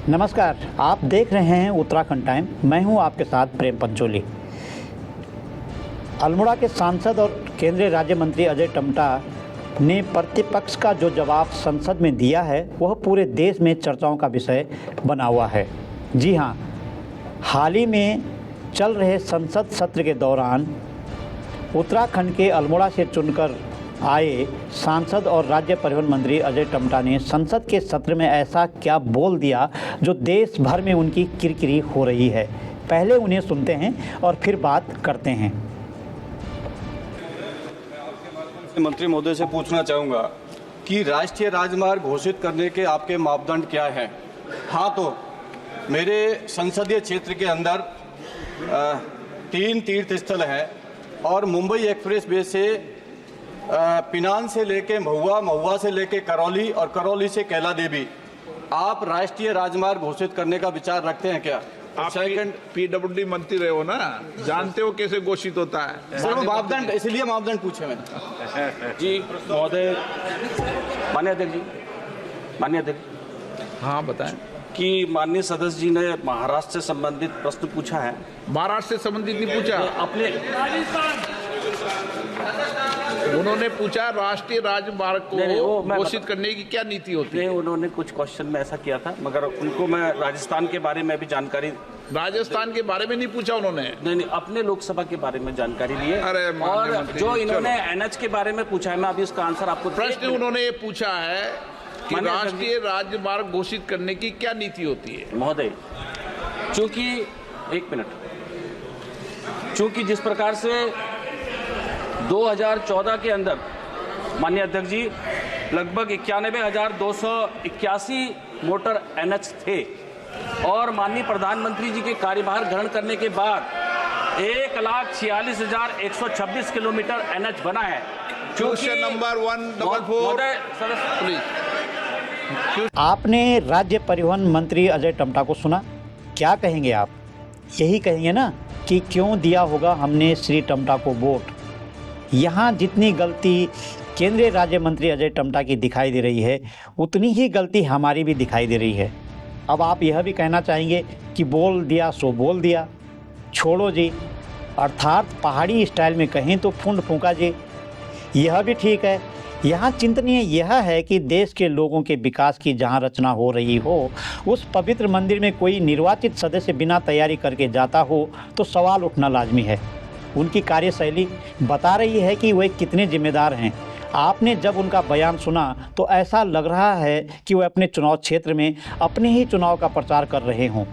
नमस्कार, आप देख रहे हैं उत्तराखंड टाइम। मैं हूं आपके साथ प्रेम पंचोली। अल्मोड़ा के सांसद और केंद्रीय राज्य मंत्री अजय टम्टा ने प्रतिपक्ष का जो जवाब संसद में दिया है वह पूरे देश में चर्चाओं का विषय बना हुआ है। जी हां, हाल ही में चल रहे संसद सत्र के दौरान उत्तराखंड के अल्मोड़ा से चुनकर आए सांसद और राज्य परिवहन मंत्री अजय टम्टा ने संसद के सत्र में ऐसा क्या बोल दिया जो देश भर में उनकी किरकिरी हो रही है। पहले उन्हें सुनते हैं और फिर बात करते हैं। मंत्री महोदय से पूछना चाहूँगा कि राष्ट्रीय राजमार्ग घोषित करने के आपके मापदंड क्या हैं? हाँ, तो मेरे संसदीय क्षेत्र के अंदर 3 तीर्थ स्थल हैं और मुंबई एक्सप्रेस वे से पिनान से लेके महुआ, महुआ से लेके करौली और करौली से कैला देवी आप राष्ट्रीय राजमार्ग घोषित करने का विचार रखते हैं क्या? आप पीडब्ल्यूडी मंत्री रहे हो ना, जानते हो कैसे घोषित होता है। सर, मापदंड, इसलिए मापदंड पूछे मैंने। जी महोदय, माननीय अध्यक्ष, हाँ बताएं। कि माननीय सदस्य जी ने महाराष्ट्र से संबंधित प्रश्न पूछा है। महाराष्ट्र से संबंधित नहीं पूछा, अपने उन्होंने पूछा राष्ट्रीय राजमार्ग को घोषित करने की क्या नीति होती है। उन्होंने कुछ क्वेश्चन में ऐसा किया था, मगर उनको मैं राजस्थान के बारे में भी जानकारी। राजस्थान के बारे में नहीं पूछा उन्होंने। नहीं, अपने लोकसभा के बारे में जानकारी ली है। अरे और जो इन्होंने एनएच के बारे में पूछा है, मैं अभी उसका आंसर आपको। प्रश्न उन्होंने ये पूछा है कि राष्ट्रीय राजमार्ग घोषित करने की क्या नीति होती है। महोदय, चूंकि जिस प्रकार से 2014 के अंदर माननीय अध्यक्ष जी लगभग 91,281 मोटर एनएच थे और माननीय प्रधानमंत्री जी के कार्यभार ग्रहण करने के बाद 1,46,126 किलोमीटर एनएच बना है। Question number 144। आपने राज्य परिवहन मंत्री अजय टम्टा को सुना, क्या कहेंगे आप? यही कहेंगे ना कि क्यों दिया होगा हमने श्री टम्टा को वोट। यहाँ जितनी गलती केंद्रीय राज्य मंत्री अजय टम्टा की दिखाई दे रही है, उतनी ही गलती हमारी भी दिखाई दे रही है। अब आप यह भी कहना चाहेंगे कि बोल दिया सो बोल दिया, छोड़ो जी, अर्थात पहाड़ी स्टाइल में कहें तो फूंड फूंका जी। यह भी ठीक है। यहाँ चिंतनीय यह है कि देश के लोगों के विकास की जहाँ रचना हो रही हो, उस पवित्र मंदिर में कोई निर्वाचित सदस्य बिना तैयारी करके जाता हो तो सवाल उठना लाजमी है। उनकी कार्यशैली बता रही है कि वे कितने जिम्मेदार हैं। आपने जब उनका बयान सुना तो ऐसा लग रहा है कि वे अपने चुनाव क्षेत्र में अपने ही चुनाव का प्रचार कर रहे हों।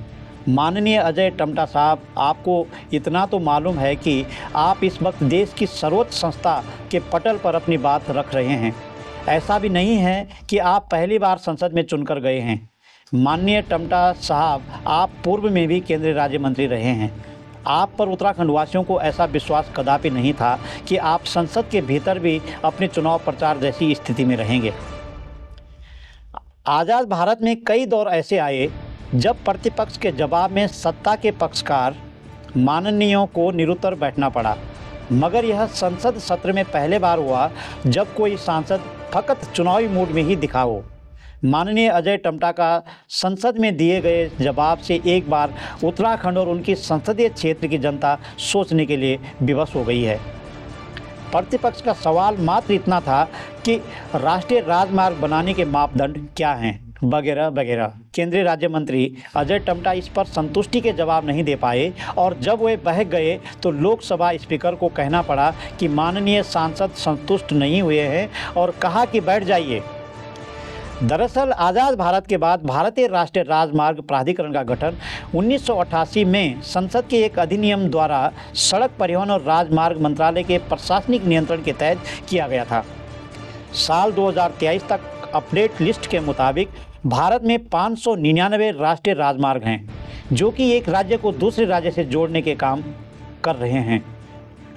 माननीय अजय टम्टा साहब, आपको इतना तो मालूम है कि आप इस वक्त देश की सर्वोच्च संस्था के पटल पर अपनी बात रख रहे हैं। ऐसा भी नहीं है कि आप पहली बार संसद में चुनकर गए हैं। माननीय टम्टा साहब, आप पूर्व में भी केंद्रीय राज्य मंत्री रहे हैं। आप पर उत्तराखंड वासियों को ऐसा विश्वास कदापि नहीं था कि आप संसद के भीतर भी अपने चुनाव प्रचार जैसी स्थिति में रहेंगे। आज़ाद भारत में कई दौर ऐसे आए जब प्रतिपक्ष के जवाब में सत्ता के पक्षकार माननीयों को निरुत्तर बैठना पड़ा, मगर यह संसद सत्र में पहले बार हुआ जब कोई सांसद फकत चुनावी मूड में ही दिखा हो। माननीय अजय टम्टा का संसद में दिए गए जवाब से एक बार उत्तराखंड और उनकी संसदीय क्षेत्र की जनता सोचने के लिए विवश हो गई है। प्रतिपक्ष का सवाल मात्र इतना था कि राष्ट्रीय राजमार्ग बनाने के मापदंड क्या हैं, वगैरह वगैरह। केंद्रीय राज्य मंत्री अजय टम्टा इस पर संतुष्टि के जवाब नहीं दे पाए और जब वे बहक गए तो लोकसभा स्पीकर को कहना पड़ा कि माननीय सांसद संतुष्ट नहीं हुए हैं और कहा कि बैठ जाइए। दरअसल आज़ाद भारत के बाद भारतीय राष्ट्रीय राजमार्ग प्राधिकरण का गठन 1988 में संसद के एक अधिनियम द्वारा सड़क परिवहन और राजमार्ग मंत्रालय के प्रशासनिक नियंत्रण के तहत किया गया था। साल 2023 तक अपडेट लिस्ट के मुताबिक भारत में 599 राष्ट्रीय राजमार्ग हैं, जो कि एक राज्य को दूसरे राज्य से जोड़ने के काम कर रहे हैं।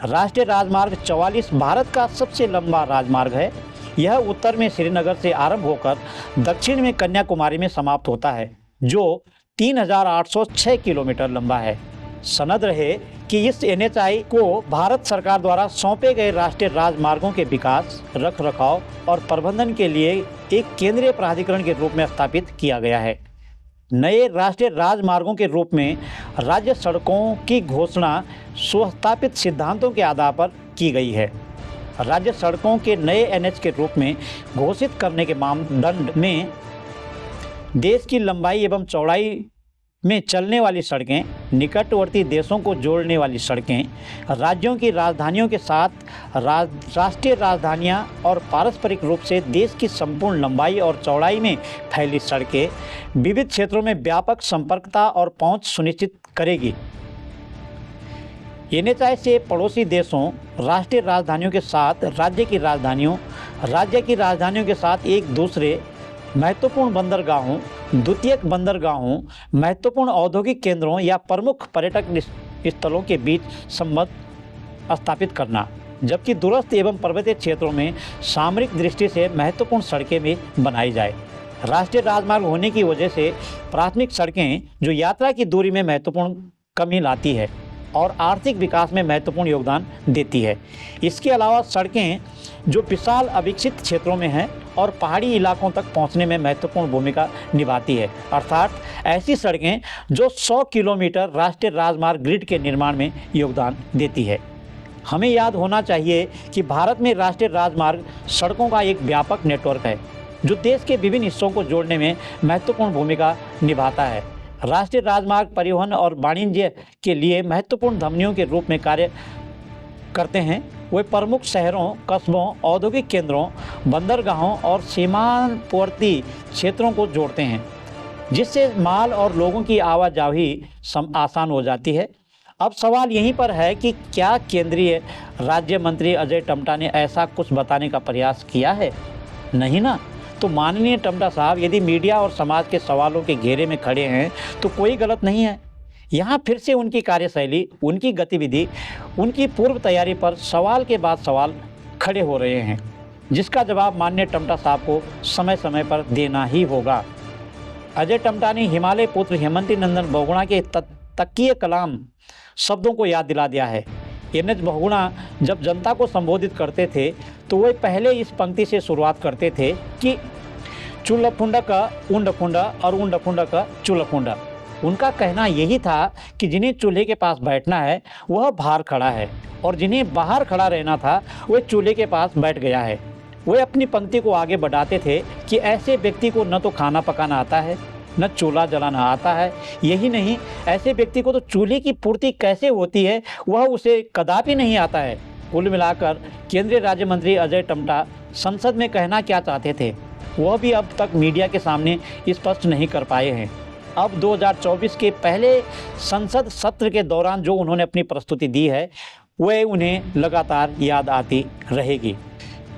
राष्ट्रीय राजमार्ग 44 भारत का सबसे लंबा राजमार्ग है। यह उत्तर में श्रीनगर से आरंभ होकर दक्षिण में कन्याकुमारी में समाप्त होता है, जो 3,806 किलोमीटर लंबा है। सनद रहे कि इस एनएचआई को भारत सरकार द्वारा सौंपे गए राष्ट्रीय राजमार्गों के विकास, रखरखाव और प्रबंधन के लिए एक केंद्रीय प्राधिकरण के रूप में स्थापित किया गया है। नए राष्ट्रीय राजमार्गों के रूप में राज्य सड़कों की घोषणा सुस्थापित सिद्धांतों के आधार पर की गई है। राज्य सड़कों के नए एनएच के रूप में घोषित करने के मानदंड में देश की लंबाई एवं चौड़ाई में चलने वाली सड़कें, निकटवर्ती देशों को जोड़ने वाली सड़कें, राज्यों की राजधानियों के साथ राष्ट्रीय राजधानियां और पारस्परिक रूप से देश की संपूर्ण लंबाई और चौड़ाई में फैली सड़कें विविध क्षेत्रों में व्यापक संपर्कता और पहुंच सुनिश्चित करेगी। एनएचआई से पड़ोसी देशों, राष्ट्रीय राजधानियों के साथ राज्य की राजधानियों के साथ एक दूसरे महत्वपूर्ण बंदरगाहों, द्वितीयक बंदरगाहों, महत्वपूर्ण औद्योगिक केंद्रों या प्रमुख पर्यटक स्थलों के बीच संबंध स्थापित करना, जबकि दूरस्थ एवं पर्वतीय क्षेत्रों में सामरिक दृष्टि से महत्वपूर्ण सड़कें भी बनाई जाए। राष्ट्रीय राजमार्ग होने की वजह से प्राथमिक सड़कें जो यात्रा की दूरी में महत्वपूर्ण कमी लाती है और आर्थिक विकास में महत्वपूर्ण योगदान देती है। इसके अलावा सड़कें जो विशाल अविकसित क्षेत्रों में हैं और पहाड़ी इलाकों तक पहुंचने में महत्वपूर्ण भूमिका निभाती है, अर्थात ऐसी सड़कें जो 100 किलोमीटर राष्ट्रीय राजमार्ग ग्रिड के निर्माण में योगदान देती है। हमें याद होना चाहिए कि भारत में राष्ट्रीय राजमार्ग सड़कों का एक व्यापक नेटवर्क है जो देश के विभिन्न हिस्सों को जोड़ने में महत्वपूर्ण भूमिका निभाता है। राष्ट्रीय राजमार्ग परिवहन और वाणिज्य के लिए महत्वपूर्ण धमनियों के रूप में कार्य करते हैं। वे प्रमुख शहरों, कस्बों, औद्योगिक केंद्रों, बंदरगाहों और सीमावर्ती क्षेत्रों को जोड़ते हैं, जिससे माल और लोगों की आवाजाही आसान हो जाती है। अब सवाल यहीं पर है कि क्या केंद्रीय राज्य मंत्री अजय टम्टा ने ऐसा कुछ बताने का प्रयास किया है? नहीं ना। तो माननीय टम्टा साहब यदि मीडिया और समाज के सवालों के घेरे में खड़े हैं तो कोई गलत नहीं है। यहाँ फिर से उनकी कार्यशैली, उनकी गतिविधि, उनकी पूर्व तैयारी पर सवाल के बाद सवाल खड़े हो रहे हैं, जिसका जवाब माननीय टम्टा साहब को समय समय पर देना ही होगा। अजय टम्टा ने हिमालय पुत्र हेमंती नंदन बहुगुणा के तकिए कलाम शब्दों को याद दिला दिया है। एनएच बहुगुणा जब जनता को संबोधित करते थे तो वे पहले इस पंक्ति से शुरुआत करते थे कि चूलफुंडा का उंडफुंडा और उंडफुंडा का चूलफुंडा। उनका कहना यही था कि जिन्हें चूल्हे के पास बैठना है वह बाहर खड़ा है और जिन्हें बाहर खड़ा रहना था वह चूल्हे के पास बैठ गया है। वे अपनी पंक्ति को आगे बढ़ाते थे कि ऐसे व्यक्ति को न तो खाना पकाना आता है, न चूल्हा जलाना आता है। यही नहीं, ऐसे व्यक्ति को तो चूल्हे की पूर्ति कैसे होती है वह उसे कदापि नहीं आता है। कुल मिलाकर केंद्रीय राज्य मंत्री अजय टम्टा संसद में कहना क्या चाहते थे वह भी अब तक मीडिया के सामने स्पष्ट नहीं कर पाए हैं। अब 2024 के पहले संसद सत्र के दौरान जो उन्होंने अपनी प्रस्तुति दी है वह उन्हें लगातार याद आती रहेगी।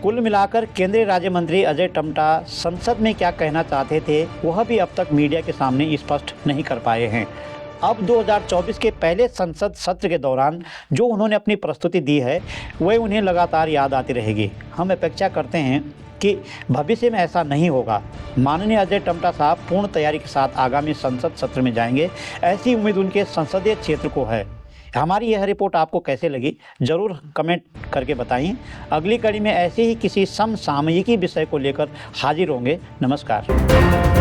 कुल मिलाकर केंद्रीय राज्य मंत्री अजय टम्टा संसद में क्या कहना चाहते थे वह भी अब तक मीडिया के सामने स्पष्ट नहीं कर पाए हैं। अब 2024 के पहले संसद सत्र के दौरान जो उन्होंने अपनी प्रस्तुति दी है वह उन्हें लगातार याद आती रहेगी। हम अपेक्षा करते हैं कि भविष्य में ऐसा नहीं होगा। माननीय अजय टम्टा साहब पूर्ण तैयारी के साथ आगामी संसद सत्र में जाएंगे, ऐसी उम्मीद उनके संसदीय क्षेत्र को है। हमारी यह रिपोर्ट आपको कैसे लगी ज़रूर कमेंट करके बताइए। अगली कड़ी में ऐसे ही किसी समसामयिकी विषय को लेकर हाजिर होंगे। नमस्कार।